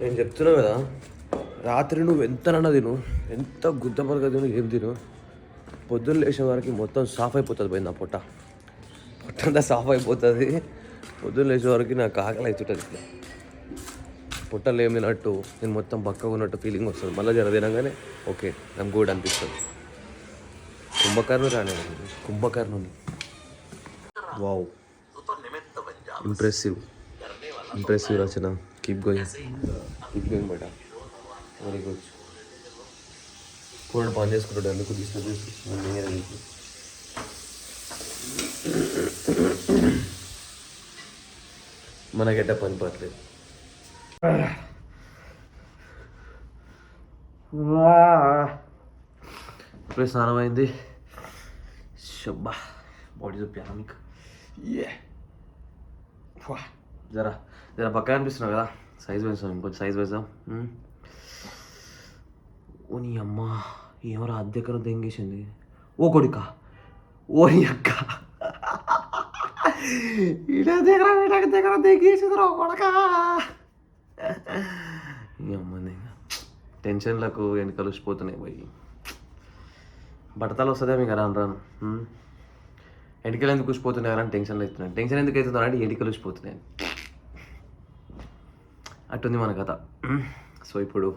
నేను చెప్తున్నా కదా, రాత్రి నువ్వు ఎంతనన్నా తిను, ఎంత గుద్దపరగా తిను, ఏం తిను, పొద్దున్న లేచే వారికి మొత్తం సాఫ్ అయిపోతుంది పోయింది. నా పొట్టంతా సాఫ్ అయిపోతుంది. పొద్దున్న లేచే వరకు నాకు ఆకలి అవుతుంటుంది. ఇట్లా పొట్టలు ఏం తినట్టు, నేను మొత్తం బక్కగా ఉన్నట్టు ఫీలింగ్ వస్తుంది. మళ్ళీ జర తినగానే ఓకే నాకు గుడ్ అనిపిస్తుంది. కుంభకర్ణుని రానే, కుంభకర్ణుని. వావ్, ఇంప్రెసివ్ రచన. కీప్ గోయింగ్ బయట. Very good. కూరడు పని చేసుకుంటాడు, ఎందుకు డిస్టర్బ్ చేసి మనకెట్ట పని పట్టలేదు. ఇప్పుడే స్నానం అయింది. షబ్బా, బాడీ చూపి మీకు. జరా జరా పక్క అనిపిస్తున్నావు కదా, సైజ్ వేసాం, ఇంకొంచెం సైజ్ వేసాం. ఓ నీ అమ్మ, ఎవరు అద్దెకరం తెంగేసింది. ఓ కొడుక, ఓ నీ అక్క, ఇడే దగ్గర తెంగేసింది రా కొడక. ఈ అమ్మ టెన్షన్లకు వెనక కలిసిపోతున్నాయి పోయి. బట్టతలు వస్తుందే మీకు రాను రాను. ఎంటికలు ఎందుకు కూసిపోతున్నాయి అని టెన్షన్లు అవుతున్నాయి. టెన్షన్ ఎందుకు అవుతున్నాయి అంటే ఎంటికలు కూసిపోతున్నాయి. అట్టుంది మన కథ. సో ఇప్పుడు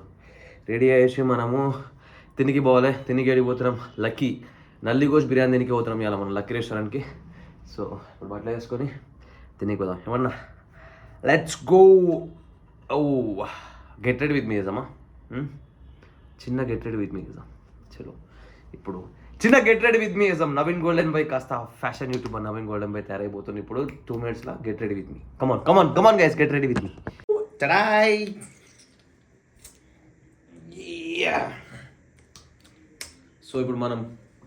రెడీ అయ్యేసి మనము తినికి పోవాలి. తినికి వెళ్ళిపోతున్నాం. లక్కీ నల్లిగోష్ బిర్యానీ తినికి పోతున్నాం ఇవాళ మనం లక్కీ రెస్టారెంట్కి. సో ఇప్పుడు బట్టలు వేసుకొని తినికి పోదాం. ఏమన్నా let's go. Oh get ready with me చేద్దామా? చిన్న గెట్ రెడీ విత్ మీ చేద్దాం. చలో ఇప్పుడు చిన్న గెట్ రెడీ విత్ మీ చేద్దాం. నవీన్ గోల్డెన్ బై కాస్త ఫ్యాషన్ యూట్యూబర్ నవీన్ గోల్డెన్ బై తయారైపోతుంది ఇప్పుడు 2 minutesలో. Get ready with me. Come on guys, get ready with me. Tada. So ఇప్పుడు మనం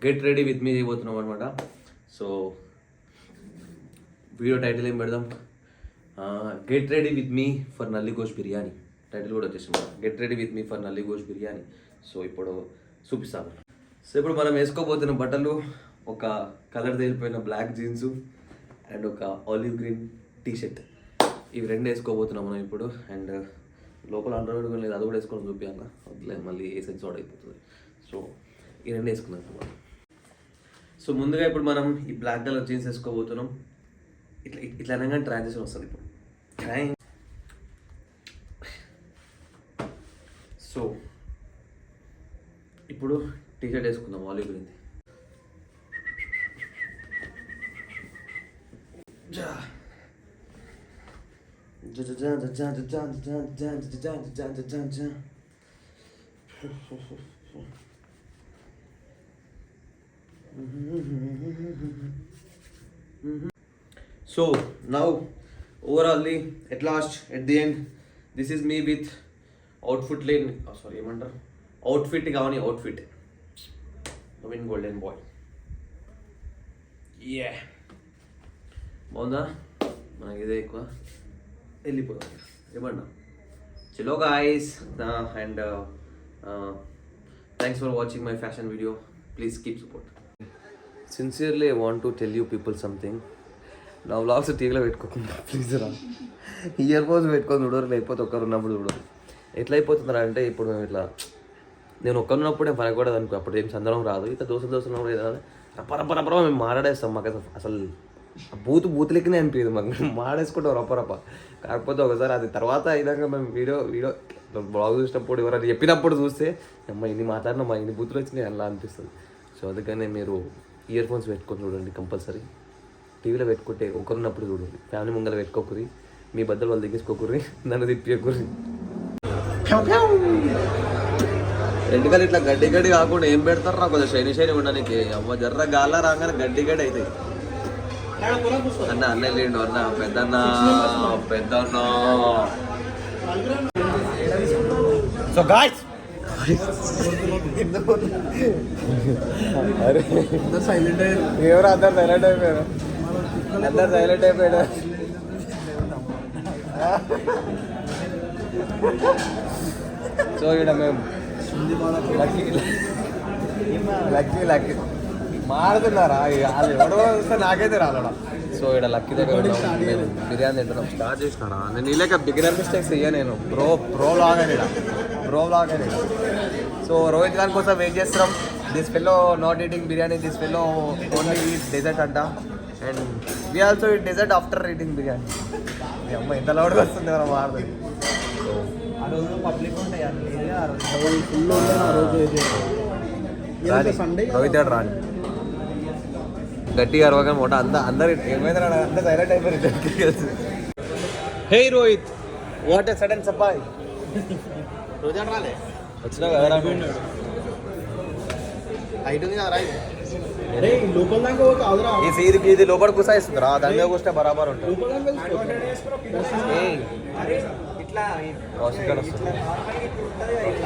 గెట్ రెడీ విత్ మీ చేయబోతున్నాం అనమాట. సో వీడియో టైటిల్ ఏం పెడదాం? Get ready with me for nalli gosht biryani. Title కూడా వచ్చేసింది, get ready with me for nalli gosht biryani. So ఇప్పుడు చూపిస్తాను. సో ఇప్పుడు మనం వేసుకోబోతున్న బట్టలు ఒక కలర్ తేలిపోయిన బ్లాక్ జీన్స్ అండ్ ఒక ఆలివ్ గ్రీన్ టీషర్ట్. ఇవి 2 వేసుకోబోతున్నాం మనం ఇప్పుడు. అండ్ లోపల అండర్వేర్ కూడా లేదు, అది కూడా వేసుకొని చూపించాలి. వద్దులేదు, మళ్ళీ ఏ సెన్స్ అవుట్ అయిపోతుంది. సో ఈ 2 వేసుకున్నాం మనం. సో ముందుగా ఇప్పుడు మనం ఈ బ్లాక్ కలర్ జీన్స్ వేసుకోబోతున్నాం. ఇట్లా అనగానే ట్రాన్సిషన్ వస్తుంది ఇప్పుడు. సో ఇప్పుడు టీషర్ట్ వేసుకుందాం olive green. So now overallly at last at the end this is me with outfit lane. Oh sorry, ఏమంటారు, అవుట్ఫిట్ కావని అవుట్ఫిట్ నవీన్ గోల్డెన్ బాయ్. బాగుందా? మనకి ఇదే ఎక్కువ. వెళ్ళిపోదాం ఏమన్నా. చలో guys, and thanks for watching my fashion video. Please keep support. Sincerely I want to tell you people something. నా వ్లాగ్స్ టీవీలో పెట్టుకోకుండా ప్లీజ్ రా, ఇయర్ ఫోన్స్ పెట్టుకొని చూడరు, లేకపోతే ఒక్కరు ఉన్నప్పుడు చూడరు. ఎట్లా అయిపోతుందా అంటే ఇప్పుడు మేము ఇట్లా, నేను ఒక్కరున్నప్పుడే పనకూడదు అనుకో, అప్పుడు ఏం సందర్భం రాదు. ఇట్లా దోస్తులు ఉన్నప్పుడు ఏదైనా రప్ప మేము మాట్లాడేస్తాం. మాకు అసలు బూతులెక్కనే అనిపించదు మాకు, మేము మాడేసుకుంటాం రప్ప. కాకపోతే ఒకసారి అది తర్వాత అయినాక మేము వీడియో బ్లాగ్ చూసినప్పుడు ఎవరైనా చెప్పినప్పుడు చూస్తే అమ్మ ఇన్ని మాట్లాడినా మా ఇన్ని బూతులు వచ్చినాయి అలా అనిపిస్తుంది. సో అందుకనే మీరు ఇయర్ ఫోన్స్ పెట్టుకొని చూడండి కంపల్సరీ. టీవీలో పెట్టుకుంటే ఒకరున్నప్పుడు చూడండి, ఫ్యామిలీ ముంగల పెట్టుకోకూరి, మీ బద్దలు వాళ్ళు దిగేసుకోకూరి, నన్ను తిప్పకూరి. ఎందుకని ఇట్లా గడ్డి కాకుండా ఏం పెడతారు నాకు కొంచెం శని ఉండడానికి. అమ్మ జర్ర గాల రాగానే గడ్డి అవుతుంది. అన్న అన్నయ్య లేండు, అన్న పెద్దన్న. సో గాయ్స్ అరే సైలెంట్ ఎవరు అందరు సైలెంట్ అయిపోయారు, సో ఇక్కడ మేము లక్కీ మారుతున్నారా? వాళ్ళు ఎవడో వస్తే నాకైతే రాలడా. సో ఇక్కడ లక్కీ దగ్గర నేను బిర్యానీ తింటున్నాం. స్టార్ట్ చేసినారా? నేను ఇలాగ బిగినర్ మిస్టేక్స్ ఇయ్యా నేను. బ్రో లాగ్ అని సో రోహిత్ గారి కోసం వెయిట్ చేస్తున్నాం. This fellow not eating biryani, this fellow only eat dessert అంట. And we also eat dessert after eating biryani. మీ అమ్మ ఎంత లౌడ్గా వస్తుంది మనం మారుతుంది. సో ఆ రోజు పబ్లిక్ ఉంటాయి రోహిత్ గారు రాని గట్టిగా అరవగా మూట అందరు ఏమైందా అంత సైలెంట్ అయిపోయింది. Hey Rohit, what a sudden surprise. రోజా రాలే వచ్చినా కదా హైట్ ఉంది కదా లోపల దాకా కాదురా. ఇది లోపల కుసాయిస్తుంది రా, దాని మీద కూర్చొని బరాబర్ ఉంటుంది.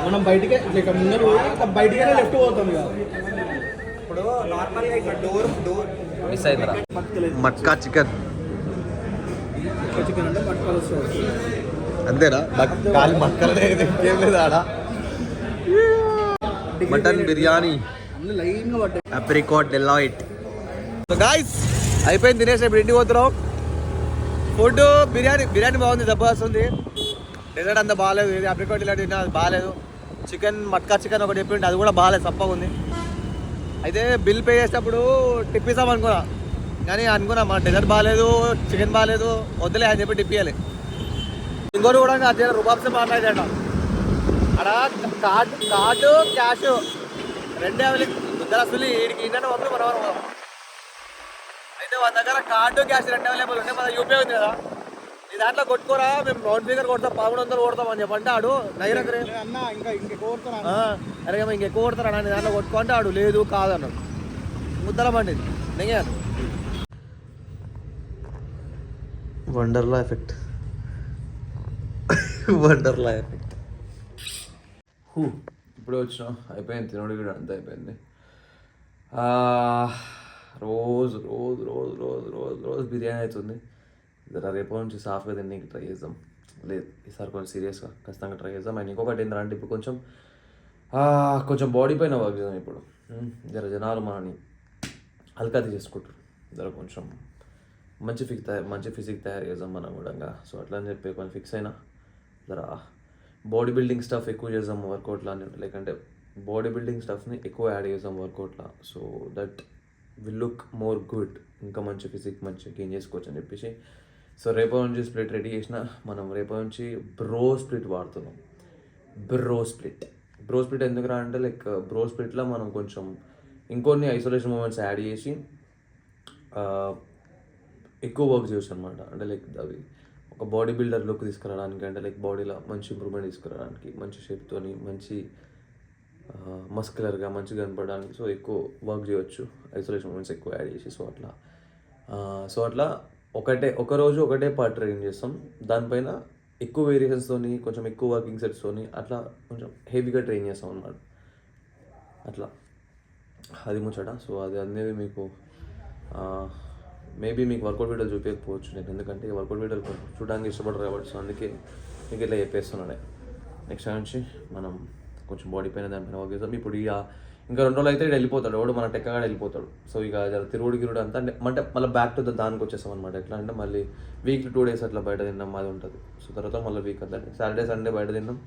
మనం బయటికి ముందర బయటికి లెఫ్ట్ పోతాం కదా. ఇప్పుడు నార్మల్గా ఇక్కడ డోర్ మిస్ అయిందిరా. మట్కా చికెన్ చికెన్ అంటే మట్కాలు వస్తుంది అంతేనా? కాలి మక్కలు ఏం లేదు ఆడ. మటన్ బిర్యానీ లైన్గా పడ్డాయి. Apricot delight. సో గైస్ అయిపోయింది, తినేసి ఇప్పుడు ఇంటికి పోతున్నాం. ఫుడ్ బిర్యానీ బాగుంది, జబర్దస్త్ ఉంది. డెజర్ట్ అంత బాగాలేదు, ఇది అప్రికాట్ డిలైట్ తిన్నా అది బాగాలేదు. చికెన్ మట్కా చికెన్ ఒకటి చెప్పింటే అది కూడా బాగాలేదు, చప్పగా ఉంది. అయితే బిల్ పే చేసేటప్పుడు టిప్ ఇస్తాం అనుకున్నా, కానీ అనుకున్నా మన డెజర్ట్ బాగాలేదు, చికెన్ బాగాలేదు, వద్దులే అని చెప్పి టిప్ ఇవ్వాలి. ఇంకోటి కూడా అదే రూపాయలు మాట్లాడేట అక్కడ కార్డు క్యాష్ రెండే అవైలబుల్. ఇద్దరు అసలు వీడికి ఏంటంటే పంపి మనం అయితే మన దగ్గర కార్డు క్యాష్ రెండు అవైలబుల్ ఉంటాయి. మన యూపీఐ ఉంది కదా, ఈ దాంట్లో కొట్టుకోరా మేము రౌండ్ ఫిగర్ కొడతాం 1100 కొడతాం అని చెప్పంటే ఆడు దగ్గర అరే ఇంకెక్కువ కొడతారా నీ దాంట్లో కొట్టుకుంటే ఆడు లేదు కాదన్నాడు. ముద్దలమండి నెయ్య వండర్లా ఎఫెక్ట్. ఇప్పుడే వచ్చినాం, అయిపోయింది తినడు కూడా అంతా అయిపోయింది. రోజు రోజు రోజు రోజు రోజు రోజు బిర్యానీ అవుతుంది. జర రేపు నుంచి సాఫ్గా తినడానికి ట్రై చేద్దాం. లేదు ఈసారి కొంచెం సీరియస్గా ఖచ్చితంగా ట్రై చేద్దాం. అండ్ ఇంకొకటి ఏంటంటే ఇప్పుడు కొంచెం బాడీ పైన వర్క్ చేద్దాం. ఇప్పుడు జనాలు మనని హల్కాది చేసుకుంటారు, జర కొంచెం మంచి ఫిజిక్ తయారు చేద్దాం మనం కూడా. సో అట్లా అని చెప్పి కొంచెం ఫిక్స్ అయినా జర బాడీ బిల్డింగ్ స్టఫ్ ఎక్కువ చేద్దాం వర్కౌట్లో అని, లేకంటే బాడీ బిల్డింగ్ స్టఫ్ని ఎక్కువ యాడ్ చేద్దాం వర్కౌట్లో. So that will look more good, ఇంకా మంచి ఫిజిక్ మంచిగా గెయిన్ చేసుకోవచ్చు అని చెప్పేసి. సో రేపటి నుంచి స్ప్లిట్ రెడీ చేసిన మనం రేపటి నుంచి బ్రో స్ప్లిట్ వాడుతున్నాం. బ్రో స్ప్లిట్ ఎందుకు రా అంటే లైక్ బ్రో స్ప్లిట్లో మనం కొంచెం ఇంకొన్ని ఐసోలేషన్ మూమెంట్స్ యాడ్ చేసి ఎక్కువ వర్క్ చేయొచ్చు అనమాట. అంటే లైక్ అవి ఒక బాడీ బిల్డర్ లుక్ తీసుకురావడానికి, అంటే లైక్ బాడీలో మంచి ఇంప్రూవ్మెంట్ తీసుకురావడానికి, మంచి షేప్తోని మంచి మస్కులర్గా మంచిగా కనపడడానికి. సో ఎక్కువ వర్క్ చేయవచ్చు ఐసోలేషన్ మూమెంట్స్ ఎక్కువ యాడ్ చేసి. సో అట్లా ఒక రోజు ఒకటే పార్ట్ ట్రైన్ చేస్తాం, దానిపైన ఎక్కువ వేరియేషన్స్తోని కొంచెం ఎక్కువ వర్కింగ్ సెట్స్తోని అట్లా కొంచెం హెవీగా ట్రైన్ చేస్తాం అన్నమాట. అట్లా అది ముచ్చట. సో అది అనేది మీకు మేబీ మీకు వర్కౌట్ వీడియోలు చూపించకపోవచ్చు నేను, ఎందుకంటే వర్కౌట్ వీడియోలు చూడడానికి ఇష్టపడరు కాబట్టి. సో అందుకే మీకు ఇట్లా చెప్పేస్తున్నాను. నెక్స్ట్ నుంచి మనం కొంచెం బాడీ పైన దానిపైన వర్క్ చేస్తాం. ఇప్పుడు ఇంకా 2 రోజులు అయితే వెళ్ళిపోతాడు వాడు, మన టెక్కగా వెళ్ళిపోతాడు. సో ఇక తిరుగుడు అంతా అంటే మళ్ళీ బ్యాక్ టు దానికి వచ్చేస్తాం అనమాట. ఎట్లా అంటే మళ్ళీ వీక్లీ 2 days అట్లా బయట తిన్నాం అది ఉంటుంది. సో తర్వాత మళ్ళీ వీక్ అంతా సాటర్డే సండే బయట తిన్నాం,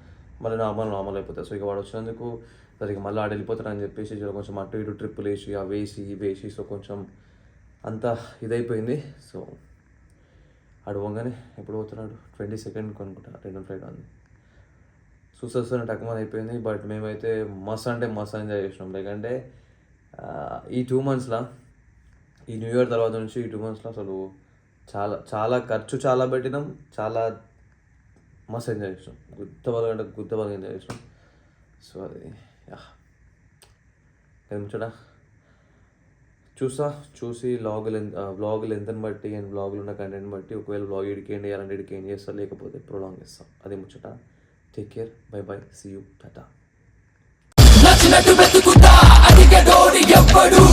మళ్ళీ నార్మల్ అయిపోతుంది. సో ఇక వాడు వచ్చినందుకు సరిగ్గా మళ్ళీ ఆడ వెళ్ళిపోతాడు అని చెప్పేసి కొంచెం అటు ఇటు ట్రిప్పులు వేసి వేసి సో కొంచెం అంతా ఇదైపోయింది. సో ఆడు పోగానే ఎప్పుడు పోతున్నాడు 22nd కొనుక్కుంటా, 2 ఫ్లైట్ ఉంది. చూసేస్తున్న టక్మన్ అయిపోయింది. బట్ మేమైతే మస్త్ ఎంజాయ్ చేసినాం. లేకంటే ఈ 2 monthsలో ఈ న్యూ ఇయర్ తర్వాత నుంచి ఈ 2 monthsలో అసలు చాలా ఖర్చు చాలా పెట్టినాం, చాలా మస్తు ఎంజాయ్ చేసినాం. గుత్తబాగా ఎంజాయ్ చేసినాం. సో అది ఏమిచ్చడా చూసి వ్లాగ్ లెంత్ని బట్టి అండ్ వ్లాగ్లో ఉన్న కంటెంట్ బట్టి ఒకవేళ వ్లాగ్ ఇడికి ఏం చేయాలంటే ఇడికి ఏం చేస్తా, లేకపోతే ప్రొలాంగ్ చేస్తాం. అదే ముచ్చట. Take care, bye, see you, టాటా. నచ్చినట్టు వెతుకుతా అడిగేటోడు ఎవ్వడు,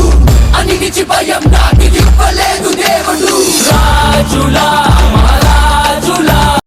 అన్నిటికి భయం నాకు ఇవ్వలేదు దేవుడు. రాజులా